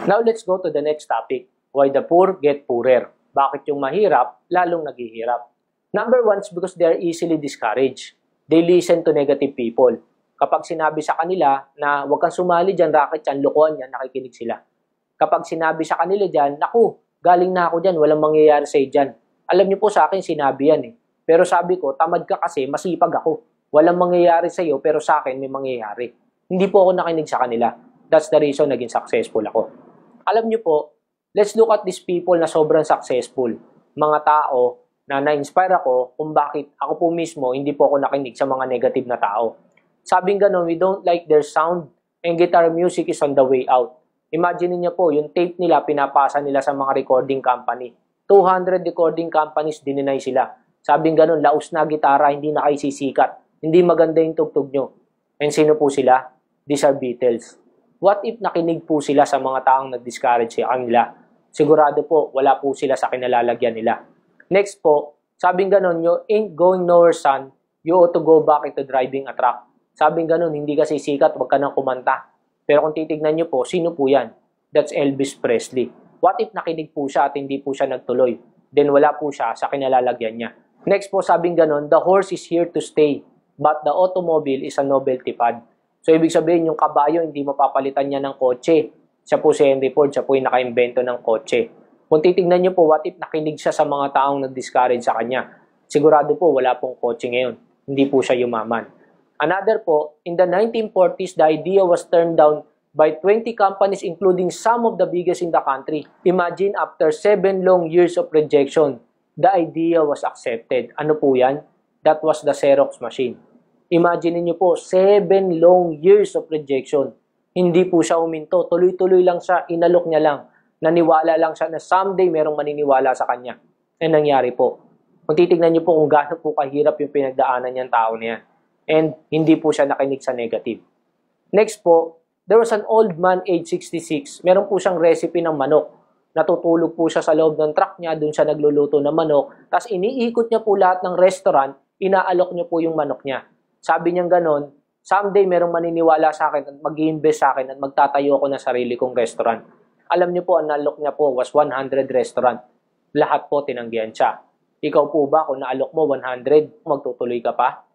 Now let's go to the next topic. Why the poor get poorer? Bakit yung mahirap lalong naghihirap? Number one is because they are easily discouraged. They listen to negative people. Kapag sinabi sa kanila na huwag kang sumali dyan, racket yan, lokohan yan, nakikinig sila. Kapag sinabi sa kanila dyan, naku, galing na ako dyan, walang mangyayari sa'yo dyan. Alam niyo po sa akin, sinabi yan eh. Pero sabi ko, tamad ka kasi, masipag ako. Walang mangyayari sa'yo, pero sa akin may mangyayari. Hindi po ako nakinig sa kanila. That's the reason naging successful ako. Alam niyo po, let's look at these people na sobrang successful. Mga tao na na-inspire ako kung bakit ako po mismo hindi po ako nakinig sa mga negative na tao. Sabing ganun, we don't like their sound and guitar music is on the way out. Imagine niyo po, yung tape nila, pinapasa nila sa mga recording company. 200 recording companies, dininay sila. Sabing ganun, laos na gitara, hindi na kayo sisikat. Hindi maganda yung tugtog nyo. And sino po sila? These are Beatles. What if nakinig po sila sa mga taong nag-discourage sa kanila? Sigurado po, wala po sila sa kinalalagyan nila. Next po, sabing ganun, you ain't going nowhere son, you ought to go back into driving a truck. Sabing ganun, hindi kasi sikat, wag ka nang kumanta. Pero kung titignan nyo po, sino po yan? That's Elvis Presley. What if nakinig po siya at hindi po siya nagtuloy? Then wala po siya sa kinalalagyan niya. Next po, sabing ganun, the horse is here to stay, but the automobile is a novelty fad. So, ibig sabihin, yung kabayo, hindi mapapalitan niya ng kotse. Siya po si Henry Ford, siya po yung naka-invento ng kotse. Kung titignan niyo po, what if nakinig siya sa mga taong nag-discourage sa kanya? Sigurado po, wala pong kotse ngayon. Hindi po siya yumaman. Another po, in the 1940s, the idea was turned down by 20 companies including some of the biggest in the country. Imagine, after 7 long years of rejection, the idea was accepted. Ano po yan? That was the Xerox machine. Imagine niyo po, 7 long years of rejection. Hindi po siya uminto. Tuloy-tuloy lang siya. Inalok niya lang. Naniwala lang siya na someday merong maniniwala sa kanya. And nangyari po. Kung titignan niyo po kung gaano po kahirap yung pinagdaanan niyang tao na yan. And hindi po siya nakinig sa negative. Next po, there was an old man age 66. Meron po siyang recipe ng manok. Natutulog po siya sa loob ng truck niya. Doon siya nagluluto ng manok. Tapos iniikot niya po lahat ng restaurant. Inaalok niya po yung manok niya. Sabi niya ganon, someday merong maniniwala sa akin at mag-i-invest sa akin at magtatayo ako ng sarili kong restaurant. Alam niyo po, ang naalok niya po was 100 restaurant. Lahat po tinanggihan siya. Ikaw po ba, kung naalok mo 100, magtutuloy ka pa?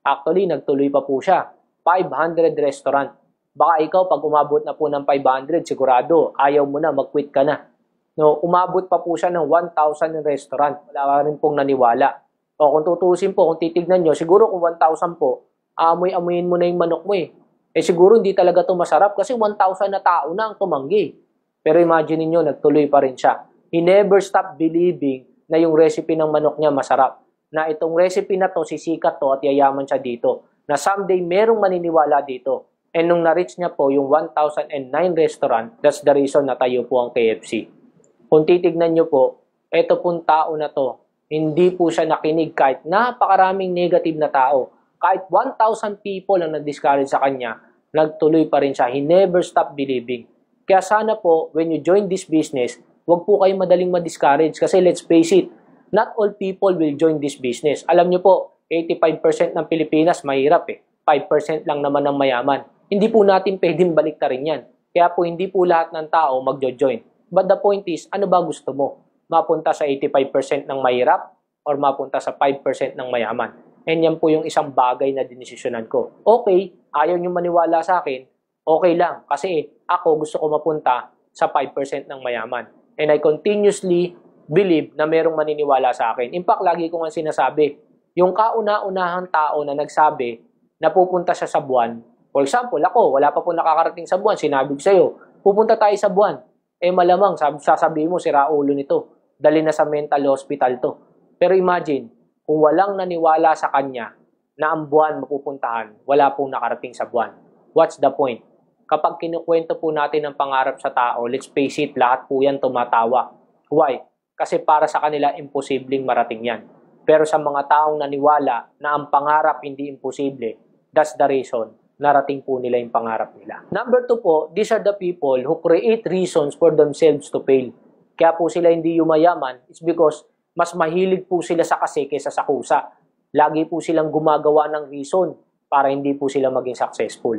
Actually, nagtuloy pa po siya. 500 restaurant. Baka ikaw, pag umabot na po ng 500, sigurado, ayaw mo na, mag-quit ka na. No, umabot pa po siya ng 1,000 restaurant. Wala rin pong naniwala. O kung tutusin po, kung titignan nyo, siguro kung 1,000 po, amoy-amoyin mo na yung manok mo eh. Eh siguro hindi talaga ito masarap kasi 1,000 na tao na ang tumanggi. Pero imagine niyo nagtuloy pa rin siya. He never stopped believing na yung recipe ng manok niya masarap. Na itong recipe na to, sisikat to at yayaman siya dito. Na someday merong maniniwala dito. And nung na-reach niya po yung 1,009 restaurant, that's the reason na tayo po ang KFC. Kung titignan niyo po, eto pong tao na to, hindi po siya nakinig kahit napakaraming negative na tao. Kahit 1,000 people ang nag-discourage sa kanya, nagtuloy pa rin siya. He never stopped believing. Kaya sana po, when you join this business, huwag po kayo madaling ma-discourage. Kasi let's face it, not all people will join this business. Alam niyo po, 85% ng Pilipinas mahirap eh. 5% lang naman ng mayaman. Hindi po natin pwedeng baliktarin yan. Kaya po hindi po lahat ng tao magjo-join. But the point is, ano ba gusto mo? Mapunta sa 85% ng mahirap or mapunta sa 5% ng mayaman? And yan po yung isang bagay na dinesisyonan ko. Okay, ayaw nyo maniwala sa akin, okay lang. Kasi ako gusto ko mapunta sa 5% ng mayaman. And I continuously believe na merong maniniwala sa akin. In fact, lagi ko nga sinasabi, yung kauna-unahang tao na nagsabi na pupunta siya sa buwan, for example, ako, wala pa po nakakarating sa buwan, sinabi ko sa'yo, pupunta tayo sa buwan. Eh malamang, sasabihin mo, sira ulo nito. Dali na sa mental hospital to. Pero imagine, kung walang naniwala sa kanya na ang buwan mapupuntahan, wala pong nakarating sa buwan. What's the point? Kapag kinukwento po natin ang pangarap sa tao, let's face it, lahat po yan tumatawa. Why? Kasi para sa kanila, imposibleng marating yan. Pero sa mga taong naniwala na ang pangarap hindi imposible, that's the reason narating po nila yung pangarap nila. Number 2 po, these are the people who create reasons for themselves to fail. Kaya po sila hindi yumayaman, it's because mas mahilig po sila sa kasi kaysa sa kusa. Lagi po silang gumagawa ng reason para hindi po sila maging successful.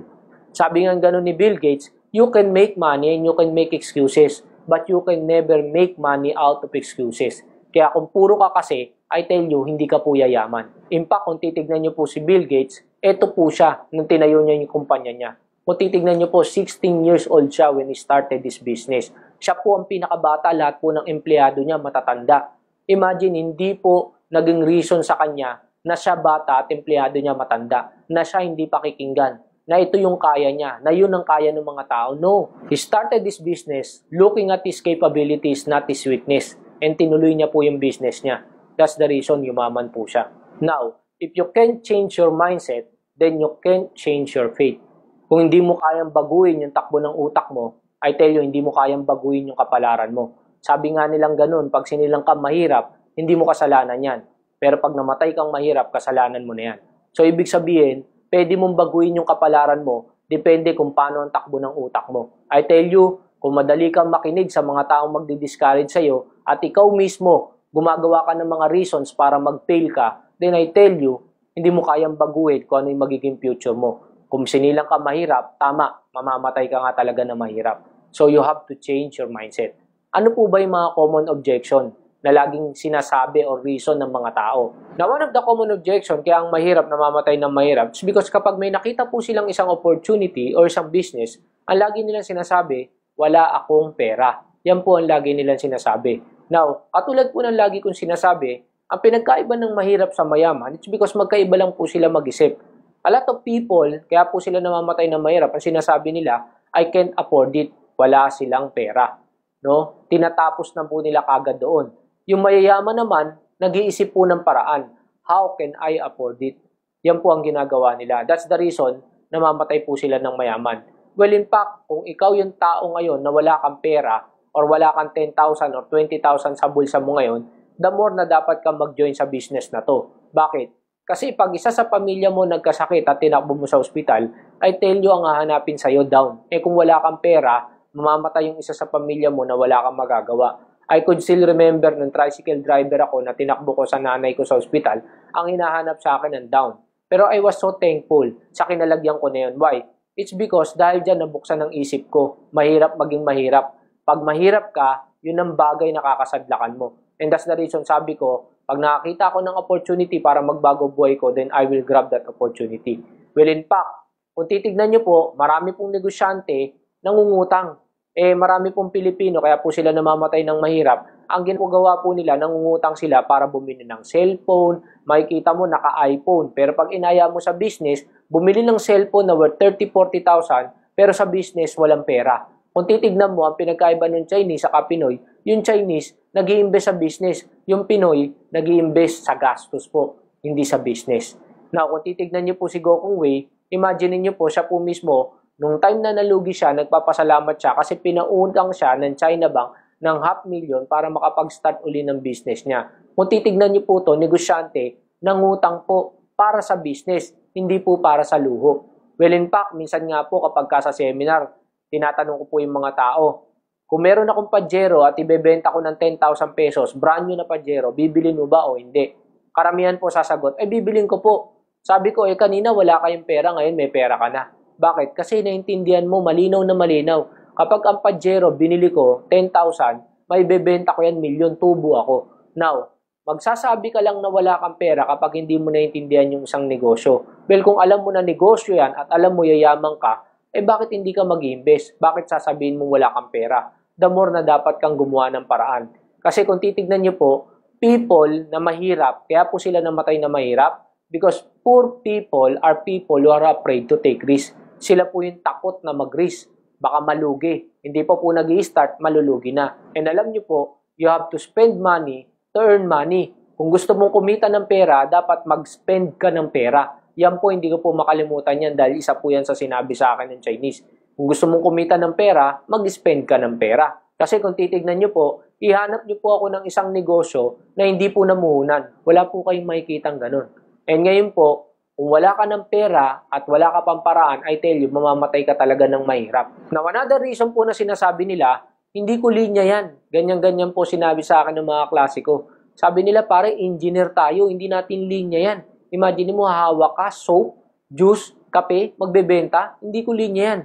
Sabi nga ganun ni Bill Gates, You can make money and you can make excuses, but you can never make money out of excuses. Kaya kung puro ka kasi, I tell you, hindi ka po yayaman. In fact, kung titignan nyo po si Bill Gates, eto po siya nung tinayo niya yung kumpanya niya. Kung titignan nyo po, 16 years old siya when he started this business. Siya po ang pinakabata, lahat po ng empleyado niya matatanda. Imagine, hindi po naging reason sa kanya na siya bata at empleyado niya matanda, na siya hindi pakikinggan, na ito yung kaya niya, na yun ang kaya ng mga tao. No. He started this business looking at his capabilities, not his weakness. And tinuloy niya po yung business niya. That's the reason yumaman po siya. Now, if you can't change your mindset, then you can't change your fate. Kung hindi mo kayang baguhin yung takbo ng utak mo, I tell you, hindi mo kayang baguhin yung kapalaran mo. Sabi nga nilang ganun, pag sinilang ka mahirap, hindi mo kasalanan yan. Pero pag namatay kang mahirap, kasalanan mo na yan. So, ibig sabihin, pwede mong baguhin yung kapalaran mo, depende kung paano ang takbo ng utak mo. I tell you, kung madali kang makinig sa mga taong magdi-discourage sa'yo, at ikaw mismo, gumagawa ka ng mga reasons para mag-fail ka, then I tell you, hindi mo kayang baguhin kung ano yung magiging future mo. Kung sinilang ka mahirap, tama, mamamatay ka nga talaga na mahirap. So you have to change your mindset. Ano po ba yung mga common objection na laging sinasabi or reason ng mga tao? Now, one of the common objection, kaya ang mahirap namamatay ng mahirap, is because kapag may nakita po silang isang opportunity or isang business, ang lagi nilang sinasabi, wala akong pera. Yan po ang lagi nilang sinasabi. Now, katulad po ng lagi kong sinasabi, ang pinagkaiba ng mahirap sa mayaman, it's because magkaiba lang po sila mag-isip. A lot of people, kaya po sila namamatay ng mahirap, ang sinasabi nila, I can't afford it, wala silang pera. No? Tinatapos na po nila kagad doon. Yung mayayaman naman, nag-iisip po ng paraan, how can I afford it? Yan po ang ginagawa nila. That's the reason, namamatay po sila ng mayaman. Well, in fact, kung ikaw yung tao ngayon na wala kang pera, or wala kang 10,000 or 20,000 sa bulsa mo ngayon, the more na dapat kang mag-join sa business na to. Bakit? Kasi pag isa sa pamilya mo nagkasakit at tinakbo mo sa ospital, I tell you ang hahanapin sa'yo down. Eh kung wala kang pera, mamamatay yung isa sa pamilya mo na wala kang magagawa. I could still remember nung tricycle driver ako na tinakbo ko sa nanay ko sa ospital, ang hinahanap sa akin ng down. Pero I was so thankful sa kinalagyan ko na yun. Why? It's because dahil dyan nabuksan ng isip ko, mahirap maging mahirap. Pag mahirap ka, yun ang bagay na kakasadlakan mo. And that's the reason sabi ko, pag nakakita ko ng opportunity para magbago buhay ko, then I will grab that opportunity. Well, in fact, kung titignan nyo po, marami pong negosyante nangungutang. Marami pong Pilipino, kaya po sila namamatay ng mahirap. Ang ginagawa po nila, nangungutang sila para bumili ng cellphone. Makikita mo, naka-iPhone. Pero pag inaya mo sa business, bumili ng cellphone na worth 30,000-40,000, pero sa business, walang pera. Kung titignan mo, ang pinagkaiba ng Chinese sa Pinoy, yung Chinese, nag-i-invest sa business. Yung Pinoy, nag-i-invest sa gastos po, hindi sa business. Now, kung titignan niyo po si Gokong Wei, imagine niyo po, siya po mismo, nung time na nalugi siya, nagpapasalamat siya kasi pinautang siya ng China Bank ng 500,000 para makapag-start uli ng business niya. Kung titignan niyo po to, negosyante, nangutang po para sa business, hindi po para sa luho. Well, in fact, minsan nga po kapag ka sa seminar, tinatanong ko po yung mga tao, kung meron akong Pajero at ibebenta ko ng 10,000 pesos, brand new na Pajero, bibilin mo ba o hindi? Karamihan po sasagot, bibilin ko po. Sabi ko, kanina wala kayong pera, ngayon may pera ka na. Bakit? Kasi naintindihan mo, malinaw na malinaw. Kapag ang Pajero, binili ko 10,000, may bebenta ko yan, milyon, tubo ako. Now, magsasabi ka lang na wala kang pera kapag hindi mo naintindihan yung isang negosyo. Well, kung alam mo na negosyo yan at alam mo yayaman ka, bakit hindi ka mag-invest? Bakit sasabihin mong wala kang pera? The more na dapat kang gumawa ng paraan. Kasi kung titignan nyo po, people na mahirap, kaya po sila namatay na mahirap, because poor people are people who are afraid to take risk. Sila po yung takot na mag-risk. Baka malugi. Hindi po nag-i-start, malulugi na. And alam nyo po, you have to spend money to earn money. Kung gusto mong kumita ng pera, dapat mag-spend ka ng pera. Yan po, hindi ko po makalimutan yan dahil isa po yan sa sinabi sa akin ng Chinese. Kung gusto mong kumita ng pera, mag-spend ka ng pera. Kasi kung titignan nyo po, ihanap nyo po ako ng isang negosyo na hindi po namuhunan. Wala po kayong makikitang ganun. And ngayon po, kung wala ka ng pera at wala ka pang paraan, I tell you, mamamatay ka talaga ng mahirap. Now, another reason po na sinasabi nila, hindi ko linya yan. Ganyan-ganyan po sinabi sa akin ng mga klasiko. Sabi nila, pare, engineer tayo, hindi natin linya yan. Imagine mo, hawak ka, soap, juice, kape, magbebenta, hindi ko linya yan.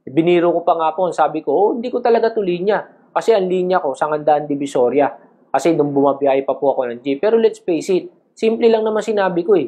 Biniro ko pa nga po, sabi ko, hindi ko talaga to linya. Kasi ang linya ko, Sangandaan Divisoria. Kasi nung bumabiyahe pa po ako ng jeep. Pero let's face it, simple lang naman sinabi ko eh.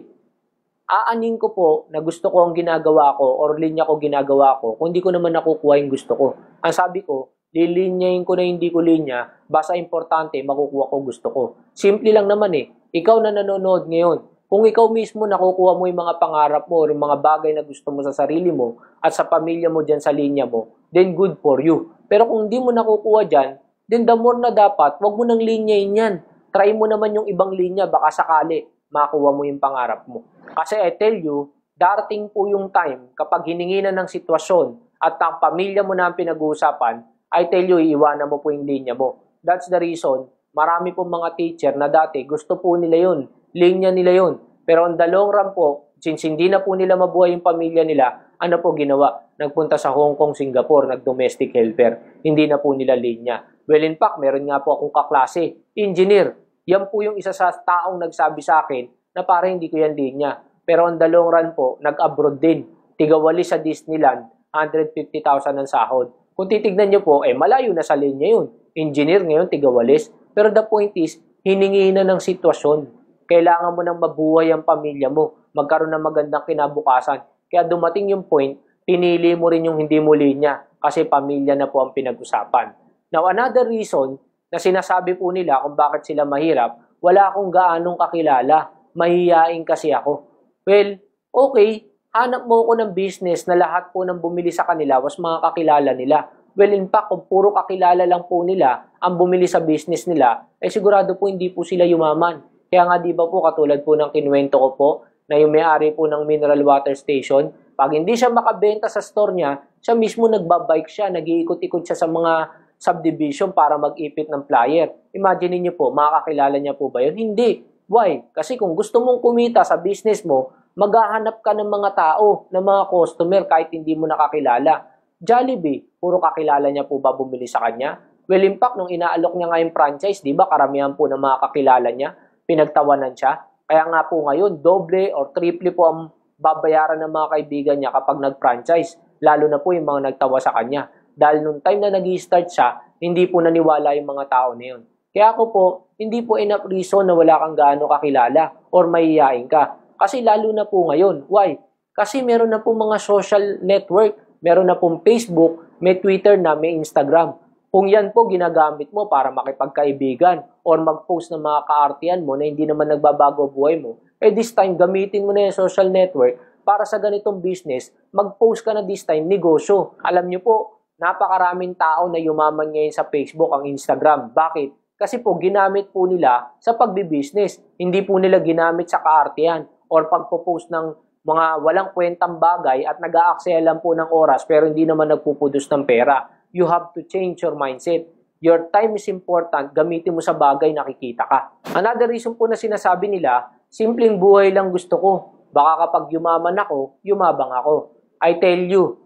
Aanin ko po na gusto ko ang ginagawa ko or linya ko ginagawa ko kung hindi ko naman nakukuha yung gusto ko. Ang sabi ko, lilinyahin ko na hindi ko linya, basta importante, makukuha ko gusto ko. Simple lang naman eh. Ikaw na nanonood ngayon, kung ikaw mismo nakukuha mo yung mga pangarap mo or yung mga bagay na gusto mo sa sarili mo at sa pamilya mo dyan sa linya mo, then good for you. Pero kung hindi mo nakukuha dyan, then the more na dapat, wag mo nang linyahin yan. Try mo naman yung ibang linya, baka sakali makuha mo yung pangarap mo. Kasi I tell you, darating po yung time kapag hiningi na ng sitwasyon at ang pamilya mo na ang pinag-uusapan, I tell you, iiwanan mo po yung linya mo. That's the reason, marami pong mga teacher na dati gusto po nila yun, linya nila yun. Pero on the long run po, since hindi na po nila mabuhay yung pamilya nila, ano po ginawa? Nagpunta sa Hong Kong, Singapore, nag-domestic helper. Hindi na po nila linya. Well, in fact, meron nga po akong kaklase, engineer. Yan po yung isa sa taong nagsabi sa akin na parang hindi ko yan linya. Pero on the long run po, nag-abroad din. Tigawali sa Disneyland, 150,000 ang sahod. Kung titignan nyo po, malayo na sa linya yun. Engineer ngayon, tigawalis. Pero the point is, hiningi na ng sitwasyon. Kailangan mo nang mabuhay ang pamilya mo. Magkaroon ng magandang kinabukasan. Kaya dumating yung point, pinili mo rin yung hindi mo linya. Kasi pamilya na po ang pinag-usapan. Now, another reason na sinasabi po nila kung bakit sila mahirap, wala akong gaanong kakilala. Mahihiyain kasi ako. Well, okay, hanap mo ako ng business na lahat po ng bumili sa kanila was mga kakilala nila. Well, in fact, kung puro kakilala lang po nila ang bumili sa business nila, sigurado po hindi po sila yumaman. Kaya nga di ba po katulad po ng kinuwento ko po na yung may-ari po ng mineral water station, pag hindi siya makabenta sa store niya, siya mismo nagbabike siya, nag-iikot-ikot siya sa mga subdivision para mag-ipit ng flyer. Imagine niyo po, makakakilala niya po ba yun? Hindi. Why? Kasi kung gusto mong kumita sa business mo, maghahanap ka ng mga tao, ng mga customer kahit hindi mo nakakilala. Jollibee, puro kakilala niya po ba bumili sa kanya? Well, in fact, nung inaalok niya nga yung franchise, di ba karamihan po ng mga kakilala niya, pinagtawanan siya. Kaya nga po ngayon, doble or triple po ang babayaran ng mga kaibigan niya kapag nag-franchise, lalo na po yung mga nagtawa sa kanya. Dahil nung time na nag-i-start siya, hindi po naniwala yung mga tao na yun. Kaya ako po, hindi po enough reason na wala kang gaano kakilala or mahihiyain ka. Kasi lalo na po ngayon. Why? Kasi meron na po mga social network, meron na pong Facebook, may Twitter na, may Instagram. Kung yan po ginagamit mo para makipagkaibigan or mag-post ng mga kaartihan mo na hindi naman nagbabago buhay mo, this time gamitin mo na yung social network para sa ganitong business, mag-post ka na this time, negosyo. Alam nyo po, napakaraming tao na yumaman ngayon sa Facebook, ang Instagram. Bakit? Kasi po, ginamit po nila sa pagbibusiness. Hindi po nila ginamit sa kaartihan or pagpo-post ng mga walang kwentang bagay at nag-aaksaya lang po ng oras pero hindi naman nagpupudos ng pera. You have to change your mindset. Your time is important. Gamitin mo sa bagay na kikita ka. Another reason po na sinasabi nila, simpleng buhay lang gusto ko. Baka kapag yumaman ako, yumabang ako. I tell you,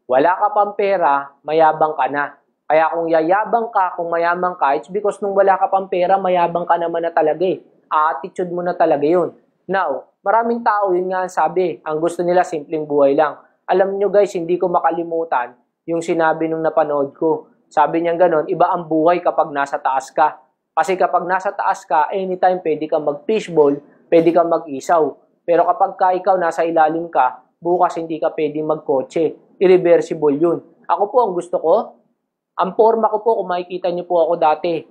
wala ka pang pera, mayabang ka na. Kaya kung yayabang ka, kung mayabang ka, it's because nung wala ka pang pera, mayabang ka naman na talaga eh. Attitude mo na talaga yun. Now, maraming tao yun nga ang sabi, ang gusto nila simpleng buhay lang. Alam nyo guys, hindi ko makalimutan yung sinabi nung napanood ko. Sabi niya gano'n, iba ang buhay kapag nasa taas ka. Kasi kapag nasa taas ka, anytime pwede kang mag-fishball, pwede kang mag-isaw. Pero kapag ka ikaw nasa ilalim ka, bukas hindi ka pwedeng magkotse. Irreversible yun. Ako po, ang gusto ko, ang forma ko po, kung makikita niyo po ako dati,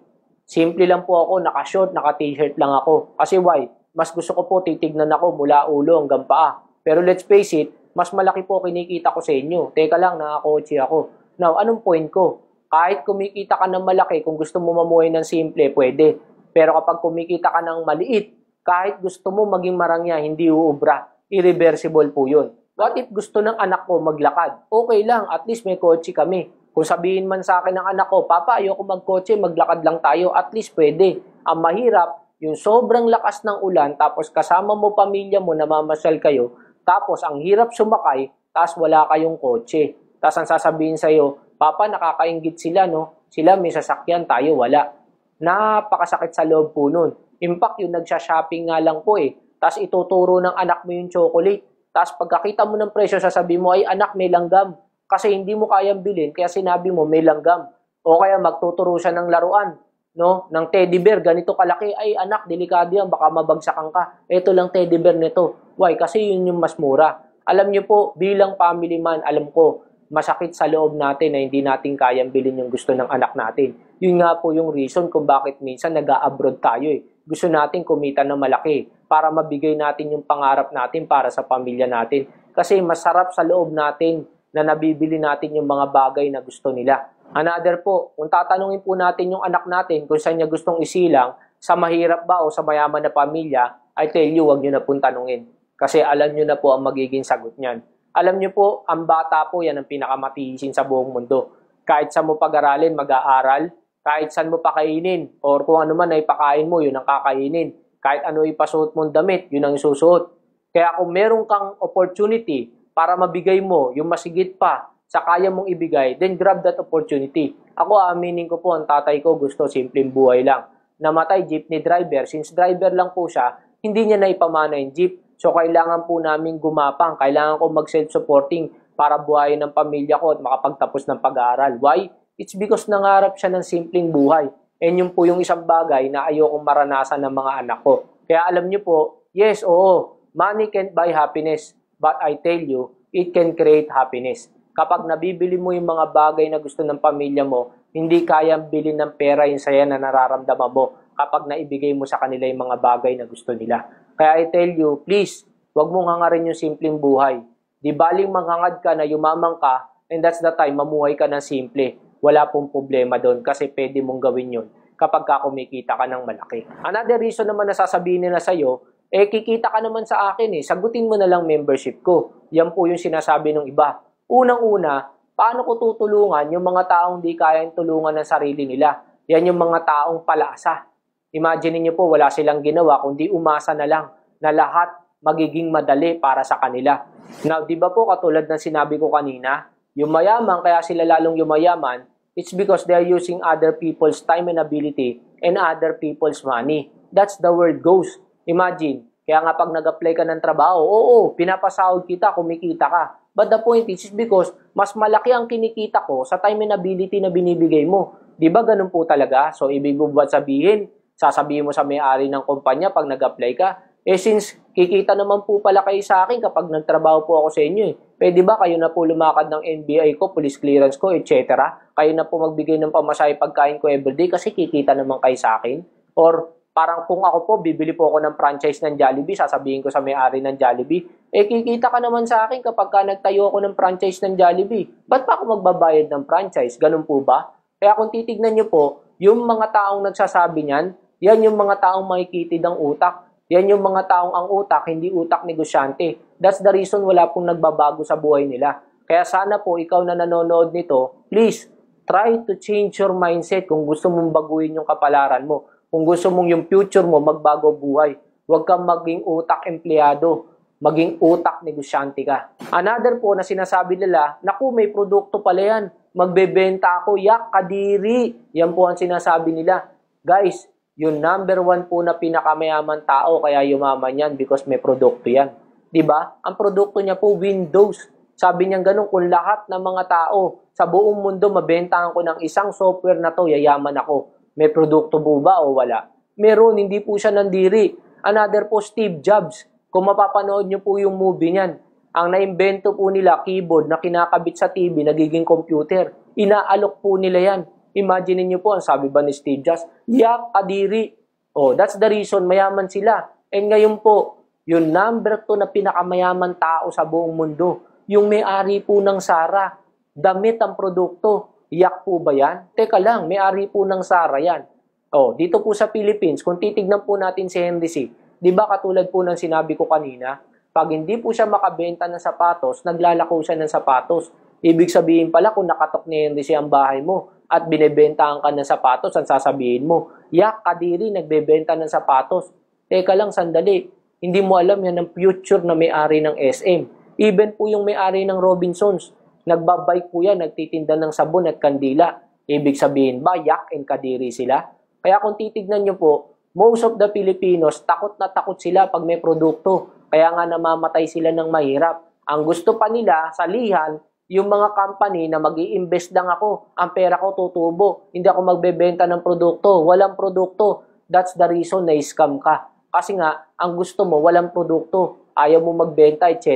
simple lang po ako, naka-short, naka-t-shirt lang ako. Kasi why? Mas gusto ko po titignan ako mula ulo hanggang paa. Pero let's face it, mas malaki po kinikita ko sa inyo. Teka lang, nakakotse ako. Now, anong point ko? Kahit kumikita ka ng malaki, kung gusto mo mamuhay ng simple, pwede. Pero kapag kumikita ka ng maliit, kahit gusto mo maging marangya, hindi uubra. Irreversible po yun. What if gusto ng anak ko maglakad? Okay lang, at least may kotse kami. Kung sabihin man sa akin ng anak ko, Papa, ayoko magkotse, maglakad lang tayo, at least pwede. Ang mahirap, yung sobrang lakas ng ulan, tapos kasama mo pamilya mo, namamasyal kayo, tapos ang hirap sumakay, tapos wala kayong kotse. Tapos ang sasabihin sa'yo, Papa, nakakainggit sila, no? Sila may sasakyan, tayo wala. Napakasakit sa loob po nun. In fact, yung nagsha-shopping nga lang po Tapos ituturo ng anak mo yung chocolate. Tapos pagkakita mo ng presyo, sasabihin mo, ay anak, may langgam. kasi hindi mo kayang bilhin, kaya sinabi mo may langgam. O kaya magtuturo siya ng laruan, no? Ng teddy bear, ganito kalaki. Ay anak, delikado yan, baka mabagsakan ka. Ito lang teddy bear nito. Why? Kasi yun yung mas mura. Alam niyo po, bilang family man, alam ko, masakit sa loob natin na hindi natin kayang bilhin yung gusto ng anak natin. Yun nga po yung reason kung bakit minsan nag-a-abroad tayo eh. Gusto natin kumita ng malaki para mabigay natin yung pangarap natin para sa pamilya natin. Kasi masarap sa loob natin na nabibili natin yung mga bagay na gusto nila. Another po, kung tatanungin po natin yung anak natin kung saan niya gustong isilang, sa mahirap ba o sa mayaman na pamilya, I tell you, huwag nyo na pong tanungin. Kasi alam nyo na po ang magiging sagot niyan. Alam nyo po, ang bata po yan ang pinakamatiisin sa buong mundo. Kahit saan mo pag-aralin, mag-aaral. Kahit saan mo pakainin. Or kung ano man ay pakain mo, yun ang kakainin. Kahit ano ipasuot mong damit, yun ang susuot. Kaya kung meron kang opportunity para mabigay mo yung masigit pa sa kaya mong ibigay, then grab that opportunity. Ako, aminin ko po, ang tatay ko gusto simpleng buhay lang. Namatay jeepney driver. Since driver lang po siya, hindi niya naipamana yung jeep. So, kailangan po namin gumapang. Kailangan ko mag-self-supporting para buhayin ng pamilya ko at makapagtapos ng pag-aaral. Why? It's because nangarap siya ng simpleng buhay. And yun po yung isang bagay na ayokong maranasan ng mga anak ko. Kaya alam niyo po, yes, oo, money can't buy happiness. But I tell you, it can create happiness. Kapag nabibili mo yung mga bagay na gusto ng pamilya mo, hindi kayang bilhin ng pera yung saya na nararamdaman mo kapag naibigay mo sa kanila yung mga bagay na gusto nila. Kaya I tell you, please, wag mong hangarin yung simpleng buhay. Di baling manghangad ka na yumamang ka, and that's the time mamuhay ka ng simple. Wala pong problema doon kasi pwede mong gawin yun kapag ka kumikita ka ng malaki. Another reason naman na sasabihin nila sa'yo, kikita ka naman sa akin sagutin mo na lang membership ko. Yan po yung sinasabi ng iba. Unang-una, paano ko tutulungan yung mga taong di kayang tulungan ng sarili nila? Yan yung mga taong palasa. Imagine niyo po, wala silang ginawa kundi umasa na lang na lahat magiging madali para sa kanila. Now, di ba po katulad ng sinabi ko kanina, yung mayaman, kaya sila lalong yumayaman, it's because they are using other people's time and ability and other people's money. That's the word goes. Imagine, kaya nga pag nag-apply ka ng trabaho, oo, pinapasahod kita, kumikita ka. But the point is because mas malaki ang kinikita ko sa time and ability na binibigay mo. Di ba ganun po talaga? So, ibig mo ba sabihin, sasabihin mo sa may-ari ng kumpanya pag nag-apply ka, since kikita naman po pala kayo sa akin kapag nagtrabaho po ako sa inyo pwede ba kayo na po lumakad ng NBI ko, police clearance ko, etc. Kayo na po magbigay ng pamasahe pagkain ko everyday kasi kikita naman kayo sa akin? Or parang kung ako po, bibili po ako ng franchise ng Jollibee, sasabihin ko sa may-ari ng Jollibee, kikita ka naman sa akin kapag ka nagtayo ako ng franchise ng Jollibee. Ba't pa ako magbabayad ng franchise? Ganun po ba? Kaya kung titignan nyo po, yung mga taong nagsasabi niyan, yan yung mga taong makikitid ang utak. Yan yung mga taong ang utak, hindi utak negosyante. That's the reason wala pong nagbabago sa buhay nila. Kaya sana po, ikaw na nanonood nito, please, try to change your mindset kung gusto mong baguhin yung kapalaran mo. Kung gusto mong yung future mo, magbago buhay. Huwag kang maging utak empleyado. Maging utak negosyante ka. Another po na sinasabi nila, naku, may produkto pala yan. Magbebenta ako, yak, kadiri. Yan po ang sinasabi nila. Guys, yung number 1 po na pinakamayaman tao kaya yumaman yan because may produkto yan. Diba? Ang produkto niya po, Windows. Sabi niya ganun, kung lahat ng mga tao sa buong mundo mabentahan ko ng isang software na to, yayaman ako. May produkto po ba o wala? Meron, hindi po siya nandiri. Another po, Steve Jobs. Kung mapapanood niyo po yung movie niyan, ang naimbento po nila, keyboard na kinakabit sa TV, nagiging computer. Inaalok po nila yan. Imagine niyo po, ang sabi ba ni Steve Jobs, yak, kadiri. Oh, that's the reason, mayaman sila. And ngayon po, yung number 2 na pinakamayaman tao sa buong mundo, yung may-ari po ng Sara, damit ang produkto. Yak po ba yan? Teka lang, may-ari po ng Sara yan. Oh, dito po sa Philippines, kung titignan po natin si Henry C., di ba katulad po ng sinabi ko kanina, pag hindi po siya makabenta ng sapatos, naglalako siya ng sapatos. Ibig sabihin pala kung nakatok ni Henry C. ang bahay mo at binebentahan ka ng sapatos, ang sasabihin mo, yak, kadiri, nagbebenta ng sapatos. Teka lang, sandali. Hindi mo alam yan ang future na may-ari ng SM. Even po yung may-ari ng Robinsons, nagbabike po yan, nagtitinda ng sabon at kandila. Ibig sabihin ba, yak and kadiri sila? Kaya kung titignan nyo po, most of the Filipinos, takot na takot sila pag may produkto. Kaya nga namamatay sila ng mahirap. Ang gusto pa nila, salihan, yung mga company na mag-i-invest lang ako, ang pera ko tutubo, hindi ako magbebenta ng produkto, walang produkto. That's the reason na scam ka. Kasi nga, ang gusto mo, walang produkto, ayaw mo magbenta, etc.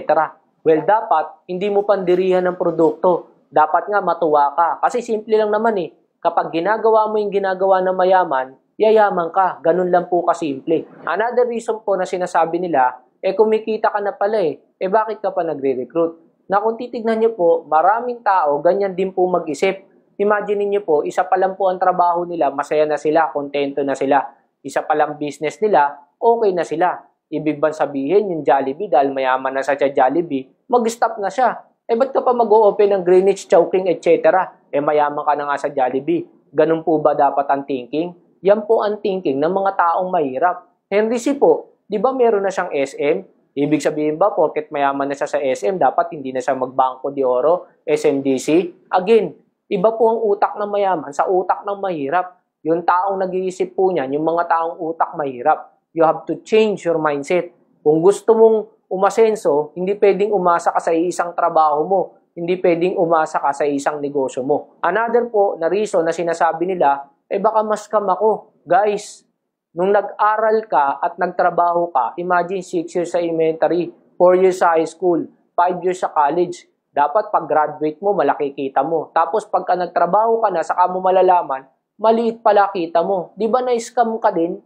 Well, dapat, hindi mo pandirihan ng produkto. Dapat nga matuwa ka. Kasi simple lang naman eh. Kapag ginagawa mo yung ginagawa ng mayaman, yayaman ka. Ganun lang po kasimple. Another reason po na sinasabi nila, kumikita ka na pala bakit ka pa nagre-recruit? Na kung titignan nyo po, maraming tao, ganyan din po mag-isip. Imagine niyo po, isa pa lang po ang trabaho nila, masaya na sila, kontento na sila. Isa pa lang business nila, okay na sila. Ibig bang sabihin, yung Jollibee, dahil mayaman na sa Jollibee, mag-stop na siya. Ba't ka pa mag-o-open ng Greenwich, Chowking, etc.? Mayaman ka na nga sa Jollibee. Ganun po ba dapat ang thinking? Yan po ang thinking ng mga taong mahirap. Henry C. po, di ba meron na siyang SM? Ibig sabihin ba, porket mayaman na siya sa SM, dapat hindi na siya magbangko de oro, SMDC? Again, iba po ang utak ng mayaman sa utak ng mahirap. Yung taong nag-iisip po niyan, yung mga taong utak mahirap. You have to change your mindset. Kung gusto mong umasenso, hindi pwedeng umasa ka sa isang trabaho mo. Hindi pwedeng umasa ka sa isang negosyo mo. Another po na reason na sinasabi nila, baka mas-scam ako. Guys, nung nag-aral ka at nagtrabaho ka, imagine 6 years sa elementary, 4 years sa high school, 5 years sa college. Dapat pag-graduate mo, malaki kita mo. Tapos pagka nagtrabaho ka na, saka mo malalaman, maliit pala kita mo. Di ba na-scam ka din?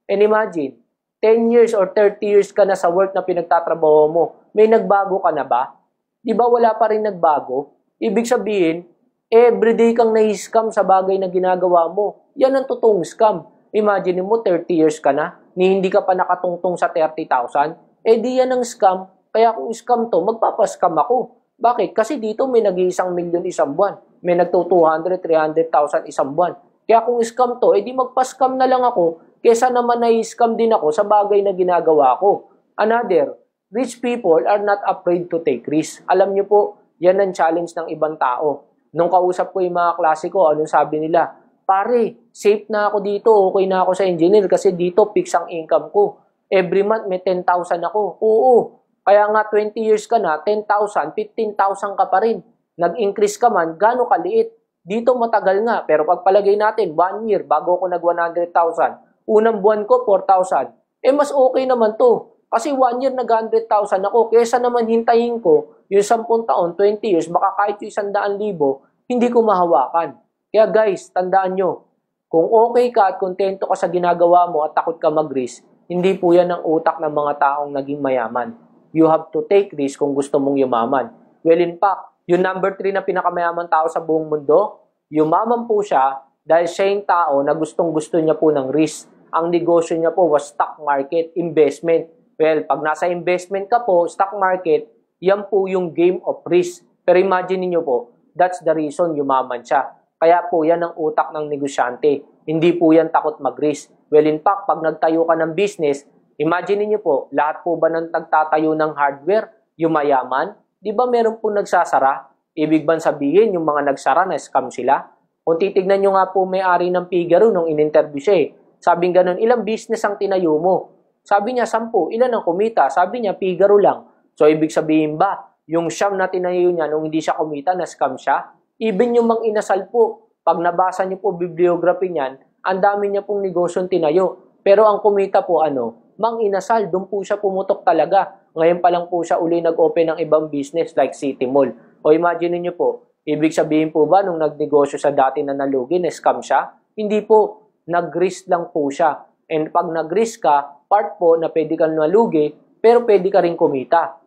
And imagine, 10 years or 30 years ka na sa work na pinagtatrabaho mo, may nagbago ka na ba? Di ba wala pa rin nagbago? Ibig sabihin, everyday kang na-scam sa bagay na ginagawa mo. Yan ang totoong scam. Imagine mo, 30 years ka na, ni hindi ka pa nakatungtong sa 30,000, di yan ang scam. Kaya kung scam to, magpapascam ako. Bakit? Kasi dito may nag-1 milyon isang buwan. May nagto 200, 300,000 isang buwan. Kaya kung scam to, di magpa-scam na lang ako, kesa naman na-scam din ako sa bagay na ginagawa ko. Another, rich people are not afraid to take risks. Alam niyo po, yan ang challenge ng ibang tao. Nung kausap ko yung mga klase ko, anong sabi nila? Pare, safe na ako dito, okay na ako sa engineer kasi dito fix ang income ko. Every month may 10,000 ako. Oo, kaya nga 20 years ka na, 10,000, 15,000 ka pa rin. Nag-increase ka man, gano'ng kaliit. Dito matagal nga, pero pagpalagay natin, 1 year bago ako nag 100,000. Unang buwan ko, 4,000. Mas okay naman to. Kasi 1 year nag 100,000 ako, kesa naman hintayin ko, yung 10 taon, 20 years, baka kahit yung 100,000, hindi ko mahawakan. Kaya guys, tandaan nyo, kung okay ka at kontento ka sa ginagawa mo at takot ka mag-risk, hindi po yan ang utak ng mga taong naging mayaman. You have to take risk kung gusto mong yumaman. Well, in fact, yung number 3 na pinakamayaman tao sa buong mundo, yumaman po siya dahil siya yung tao na gustong-gusto niya po ng risk. Ang negosyo niya po was stock market, investment. Well, pag nasa investment ka po, stock market, yan po yung game of risk. Pero imagine niyo po, that's the reason yumaman siya. Kaya po yan ang utak ng negosyante. Hindi po yan takot mag-risk. Well, in fact, pag nagtayo ka ng business, imagine niyo po, lahat po ba ng nagtatayo ng hardware, yung mayaman? Di ba meron po nagsasara? Ibig bang sabihin, yung mga nagsara na scam sila? Kung titignan nyo nga po may-ari ng Figaro nung in-interview siya Sabing ganun, ilang business ang tinayo mo? Sabi niya, 10. Ilan ang kumita? Sabi niya, Figaro lang. So, ibig sabihin ba, yung siyam na tinayo niya nung hindi siya kumita, na scam siya? Even yung mang inasal po, pag nabasa niyo po bibliography niyan, ang dami niya pong negosyong tinayo. Pero ang kumita po mang inasal, doon po siya pumutok talaga. Ngayon pa lang po siya uli nag-open ng ibang business like City Mall. O imagine niyo po, ibig sabihin po ba nung nagnegosyo sa dati na nalugi, na scam siya? Hindi po, nag-risk lang po siya. And pag nag-risk ka, part po na pwede kang nalugi, pero pwede ka rin kumita.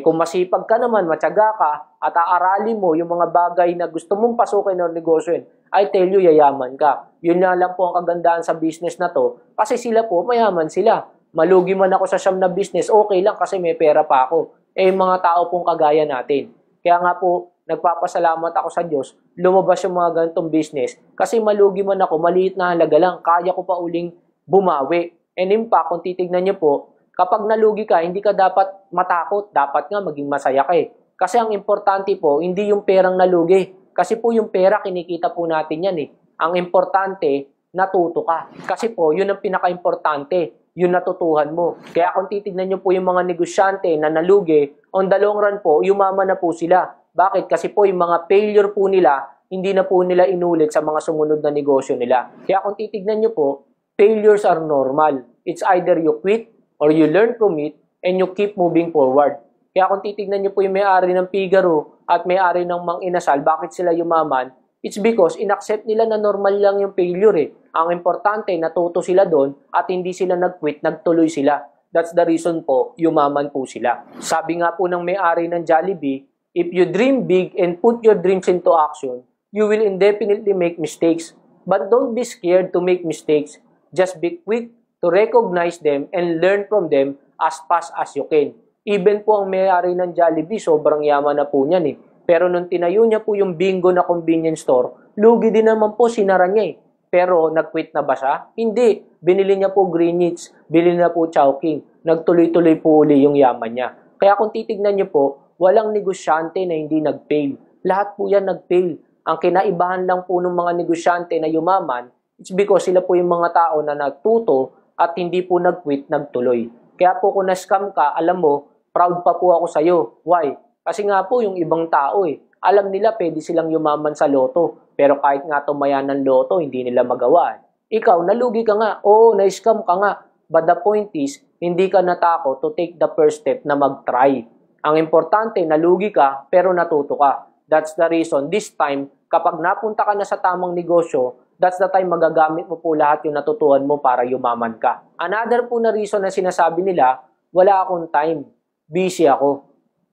Kung masipag ka naman, matyaga ka, at aaralin mo yung mga bagay na gusto mong pasukin o negosyoin, I tell you, yayaman ka. Yun na lang po ang kagandahan sa business na to, kasi sila po, mayaman sila. Malugi man ako sa siyam na business, okay lang kasi may pera pa ako. Yung mga tao pong kagaya natin. Kaya nga po, nagpapasalamat ako sa Diyos, lumabas yung mga ganitong business, kasi malugi man ako, maliit na halaga lang, kaya ko pa uling bumawi. And in fact, kung titignan niyo po, kapag nalugi ka, hindi ka dapat matakot. Dapat nga maging masaya ka Kasi ang importante po, hindi yung perang nalugi. Kasi po yung pera, kinikita po natin yan Ang importante, natuto ka. Kasi po, yun ang pinaka-importante. Yun natutuhan mo. Kaya kung titignan nyo po yung mga negosyante na nalugi, on the long run po, yumaman na po sila. Bakit? Kasi po yung mga failure po nila, hindi na po nila inulit sa mga sumunod na negosyo nila. Kaya kung titignan nyo po, failures are normal. It's either you quit or you learn from it and you keep moving forward. Kaya kung titignan nyo po yung may-ari ng Figaro at may-ari ng Mang Inasal, bakit sila yumaman? It's because inaccept nila na normal lang yung failure eh. Ang importante, natuto sila doon at hindi sila nag-quit, nagtuloy sila. That's the reason po, yumaman po sila. Sabi nga po ng may-ari ng Jollibee, if you dream big and put your dreams into action, you will indefinitely make mistakes. But don't be scared to make mistakes. Just be quick to recognize them and learn from them as fast as you can. Even po ang may-ari ng Jollibee, sobrang yaman na po niyan eh. Pero nung tinayo niya po yung Bingo na convenience store, lugi din naman po, sinara niya eh. Pero nag-quit na ba siya? Hindi. Binili niya po Greenwich, binili na po Chowking. Nagtuloy-tuloy po uli yung yaman niya. Kaya kung titignan niyo po, walang negosyante na hindi nag-fail. Lahat po yan nag-fail. Ang kinaibahan lang po ng mga negosyante na yumaman, it's because sila po yung mga tao na nagtuto at hindi po nag-quit, nagtuloy. Kaya po kung na-scam ka, alam mo, proud pa po ako sa'yo. Why? Kasi nga po yung ibang tao alam nila pwede silang yumaman sa loto. Pero kahit nga tumaya ng loto, hindi nila magawa. Ikaw, nalugi ka nga. Oo, na-scam ka nga. But the point is, hindi ka natakot to take the first step na mag-try. Ang importante, nalugi ka, pero natuto ka. That's the reason. This time, kapag napunta ka na sa tamang negosyo, that's the time magagamit mo po lahat yung natutuhan mo para yumaman ka. Another po na reason na sinasabi nila, wala akong time. Busy ako.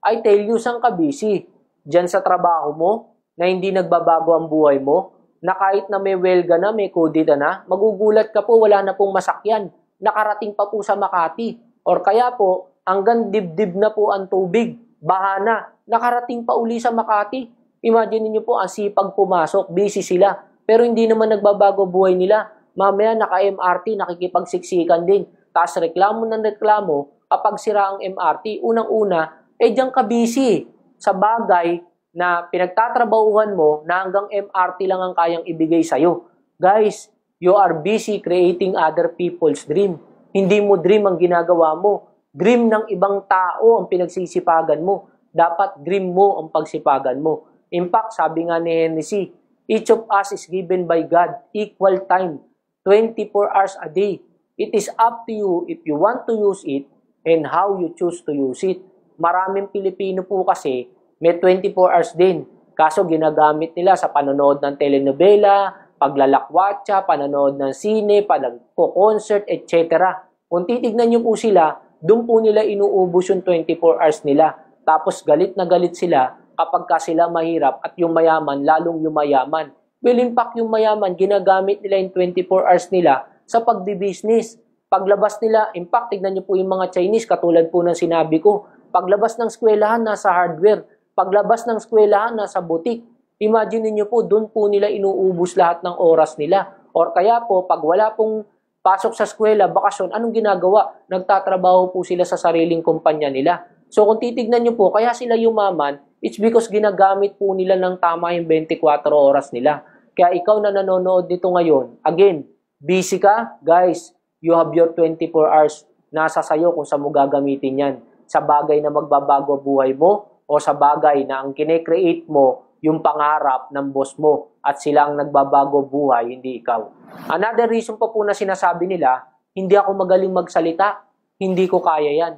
I tell you, saan ka busy? Diyan sa trabaho mo, na hindi nagbabago ang buhay mo, na kahit na may welga na, may kudita na, magugulat ka po, wala na pong masakyan. Nakarating pa po sa Makati. Or kaya po, hanggang dibdib na po ang tubig. Baha na. Nakarating pa uli sa Makati. Imagine niyo po, ang sipag pumasok, busy sila. Pero hindi naman nagbabago buhay nila. Mamaya naka-MRT, nakikipagsiksikan din. Tapos reklamo ng reklamo, kapag sira ang MRT, unang-una, diyan ka busy. Sa bagay na pinagtatrabahuhan mo na hanggang MRT lang ang kayang ibigay sa'yo. Guys, you are busy creating other people's dream. Hindi mo dream ang ginagawa mo. Dream ng ibang tao ang pinagsisipagan mo. Dapat dream mo ang pagsipagan mo. In fact, sabi nga ni Henry C., each of us is given by God equal time, 24 hours a day. It is up to you if you want to use it and how you choose to use it. Maraming Pilipino po kasi may 24 hours din. Kaso ginagamit nila sa panonood ng telenovela, paglalakwatsa, panonood ng sine, pag-concert, etc. Kung titignan nyo po sila, doon po nila inuubos yung 24 hours nila. Tapos galit na galit sila kapag ka sila mahirap at yung mayaman, lalong yung mayaman. Well, in fact, yung mayaman, ginagamit nila yung 24 hours nila sa pagdi-business. Paglabas nila, in fact, tignan nyo po yung mga Chinese, katulad po ng sinabi ko, paglabas ng eskwelahan, nasa hardware. Paglabas ng eskwelahan, nasa butik. Imagine niyo po, doon po nila inuubos lahat ng oras nila. Or kaya po, pag wala pong pasok sa eskwela, bakasyon, anong ginagawa? Nagtatrabaho po sila sa sariling kumpanya nila. So kung titignan niyo po, kaya sila yumaman, it's because ginagamit po nila ng tama yung 24 oras nila. Kaya ikaw na nanonood dito ngayon, again, busy ka? Guys, you have your 24 hours. Nasa sayo kung saan mo gagamitin yan. Sa bagay na magbabago buhay mo, o sa bagay na ang kine-create mo yung pangarap ng boss mo at sila ang nagbabago buhay, hindi ikaw. Another reason pa po na sinasabi nila, hindi ako magaling magsalita, hindi ko kaya yan.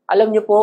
Alam nyo po,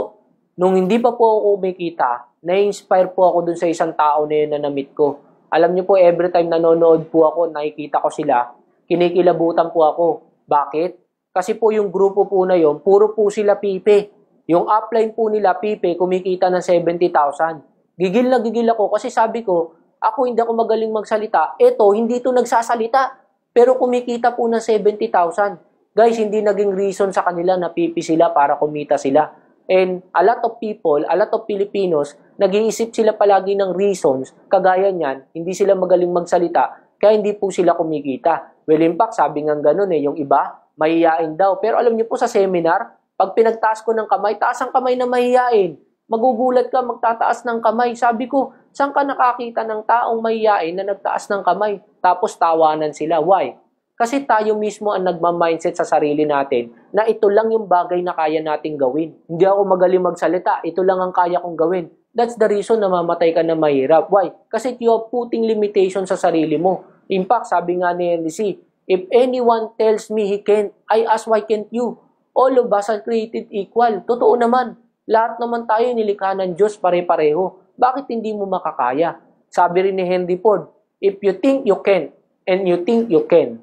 nung hindi pa po ako kumikita, na-inspire po ako dun sa isang tao na yun na na-meet ko. Alam nyo po, every time nanonood po ako, nakikita ko sila, kinikilabutan po ako. Bakit? Kasi po yung grupo po na yun, puro po sila pipe. Yung upline po nila, Pipe, kumikita ng 70,000. Gigil na gigil ako kasi sabi ko, ako hindi ako magaling magsalita. Eto, hindi to nagsasalita. Pero kumikita po ng 70,000. Guys, hindi naging reason sa kanila na pipi sila para kumita sila. And a lot of people, a lot of Filipinos, nag-iisip sila palagi ng reasons. Kagaya niyan, hindi sila magaling magsalita, kaya hindi po sila kumikita. Well, in fact, sabi nga ganun yung iba, mahihain daw. Pero alam niyo po sa seminar, pag pinagtaas ko ng kamay, taas ang kamay na mahihain. Magugulat ka, magtataas ng kamay. Sabi ko, saan ka nakakita ng taong mahihain na nagtaas ng kamay? Tapos tawanan sila. Why? Kasi tayo mismo ang nagmamindset sa sarili natin na ito lang yung bagay na kaya nating gawin. Hindi ako magaling magsalita, ito lang ang kaya kong gawin. That's the reason na mamatay ka na mahirap. Why? Kasi you are putting limitation sa sarili mo. In fact, sabi nga ni Henry C., if anyone tells me he can't, I ask why can't you? All of us are created equal. Totoo naman. Lahat naman tayo nilikha ng Diyos pare-pareho. Bakit hindi mo makakaya? Sabi rin ni Henry Ford, if you think you can and you think you can,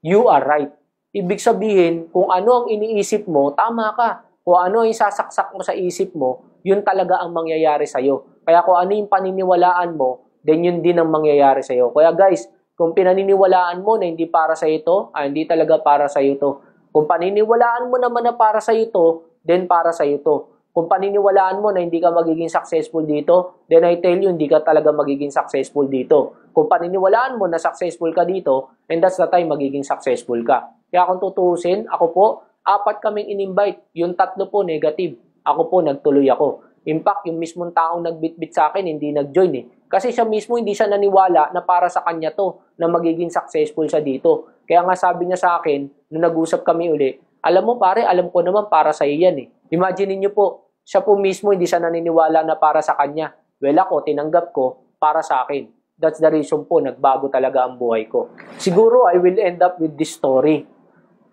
you are right. Ibig sabihin, kung ano ang iniisip mo, tama ka. Kung ano ang isasaksak mo sa isip mo, yun talaga ang mangyayari sa'yo. Kaya kung ano yung paniniwalaan mo, then yun din ang mangyayari sa'yo. Kaya guys, kung pinaniniwalaan mo na hindi para sa'yo ito, hindi talaga para sa'yo ito. Kung paniniwalaan mo naman na para sa'yo ito, then para sa'yo ito. Kung paniniwalaan mo na hindi ka magiging successful dito, then I tell you, hindi ka talaga magiging successful dito. Kung paniniwalaan mo na successful ka dito, and that's the time magiging successful ka. Kaya kung tutuusin, ako po, 4 kaming in-invite. Yung 3 po negative. Ako po, nagtuloy ako. In fact, yung mismong taong nagbitbit sa akin, hindi nag-join eh. Kasi siya mismo, hindi siya naniwala na para sa kanya to, na magiging successful siya dito. Kaya nga sabi niya sa akin, nung nag-usap kami uli, alam mo pare, alam ko naman para sa iyan eh. Imagine niyo po, siya po mismo hindi siya naniniwala na para sa kanya. Well ako, tinanggap ko para sa akin. That's the reason po, nagbago talaga ang buhay ko. Siguro, I will end up with this story.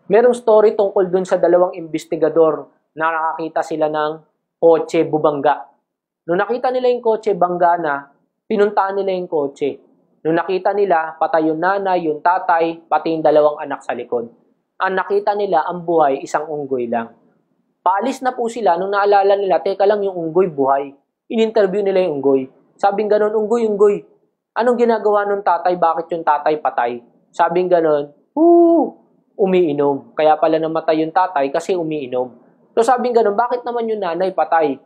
Merong story tungkol dun sa 2 investigador na nakakita sila ng kotse bubangga. Nung nakita nila yung kotse bangga na, pinuntaan nila yung kotse. Nung nakita nila, patay yung nanay, yung tatay, pati yung 2 anak sa likod. Ang nakita nila, ang buhay, isang unggoy lang. Paalis na po sila nung naalala nila, teka lang yung unggoy buhay. In-interview nila yung unggoy. Sabing ganon, unggoy. Anong ginagawa nung tatay? Bakit yung tatay patay? Sabing ganon, umiinom. Kaya pala namatay yung tatay kasi umiinom. So sabing ganon, bakit naman yung nanay patay?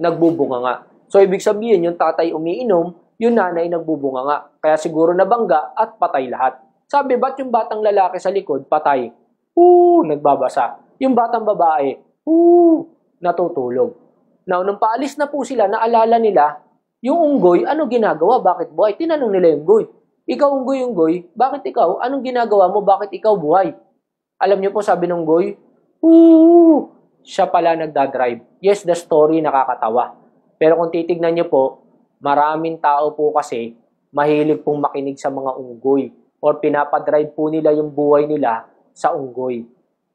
Nagbubunga nga. So ibig sabihin, yung tatay umiinom, yung nanay nagbubunga nga. Kaya siguro nabangga at patay lahat. Sabi, ba't yung batang lalaki sa likod patay? Nagbabasa. Yung batang babae, natutulog. Now, nung paalis na po sila, naalala nila, yung unggoy, ano ginagawa? Bakit buhay? Tinanong nila yung unggoy. Ikaw, unggoy, bakit ikaw? Anong ginagawa mo? Bakit ikaw buhay? Alam niyo po, sabi ng unggoy, siya pala nagdadrive. Yes, the story nakakatawa. Pero kung titignan niyo po, maraming tao po kasi mahilig pong makinig sa mga unggoy or pinapadrive po nila yung buhay nila sa unggoy.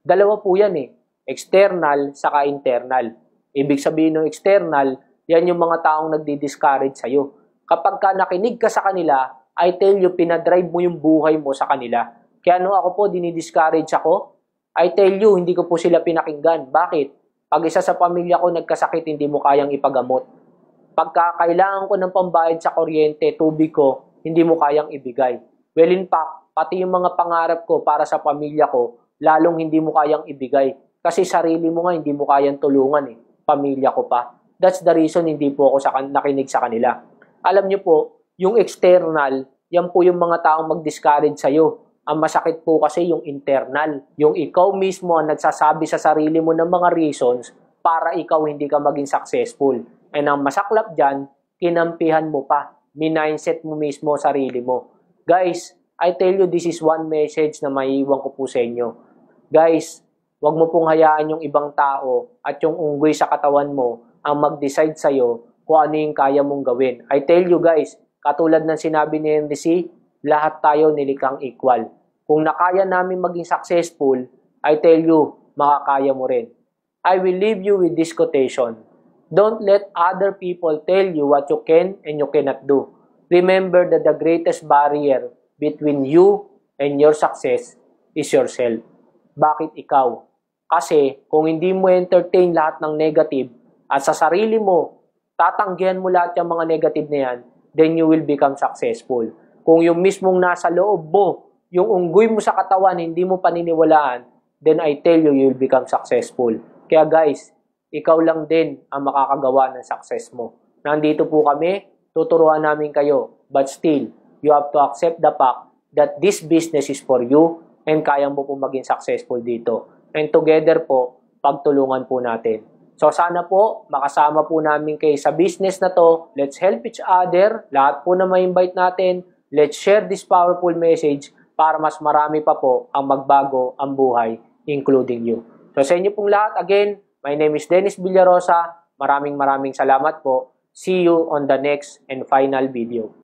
2 po yan eh. External saka internal. Ibig sabihin ng external, yan yung mga taong nagdi-discourage sa'yo. Kapag ka nakinig ka sa kanila, I tell you, pinadrive mo yung buhay mo sa kanila. Kaya no ako po, dinidiscourage ako, I tell you, hindi ko po sila pinakinggan. Bakit? Pag isa sa pamilya ko nagkasakit, hindi mo kayang ipagamot. Pagka kailangan ko ng pambayad sa kuryente, tubig ko, hindi mo kayang ibigay. Well, in fact, pati yung mga pangarap ko para sa pamilya ko, lalong hindi mo kayang ibigay. Kasi sarili mo nga, hindi mo kayang tulungan eh. Pamilya ko pa. That's the reason hindi po ako nakinig sa kanila. Alam niyo po, yung external, yan po yung mga taong mag-discourage sa'yo. Ang masakit po kasi yung internal. Yung ikaw mismo ang nagsasabi sa sarili mo ng mga reasons para ikaw hindi ka maging successful. And ang masaklap dyan, kinampihan mo pa. Minindset mo mismo sarili mo. Guys, I tell you, this is one message na maiiwan ko po sa inyo. Guys, wag mo pong hayaan yung ibang tao at yung unggoy sa katawan mo ang mag-decide sa'yo kung ano yung kaya mong gawin. I tell you guys, katulad ng sinabi ni Henry C., lahat tayo nilikhang equal. Kung nakaya namin maging successful, I tell you, makakaya mo rin. I will leave you with this quotation. Don't let other people tell you what you can and you cannot do. Remember that the greatest barrier between you and your success is yourself. Bakit ikaw? Kasi kung hindi mo entertain lahat ng negative at sa sarili mo, tatanggihan mo lahat yung mga negative na yan, then you will become successful. Kung yung mismong nasa loob mo, yung unggoy mo sa katawan, hindi mo paniniwalaan, then I tell you, you will become successful. Kaya guys, ikaw lang din ang makakagawa ng success mo. Nandito po kami, tuturuan namin kayo. But still, you have to accept the fact that this business is for you and kaya mo po maging successful dito. And together po, pagtulungan po natin. So sana po, makasama po namin kayo sa business na to. Let's help each other. Lahat po na ma-invite natin. Let's share this powerful message para mas marami pa po ang magbago ang buhay, including you. So sa inyo pong lahat, again, my name is Dennis Villarosa. Maraming salamat po. See you on the next and final video.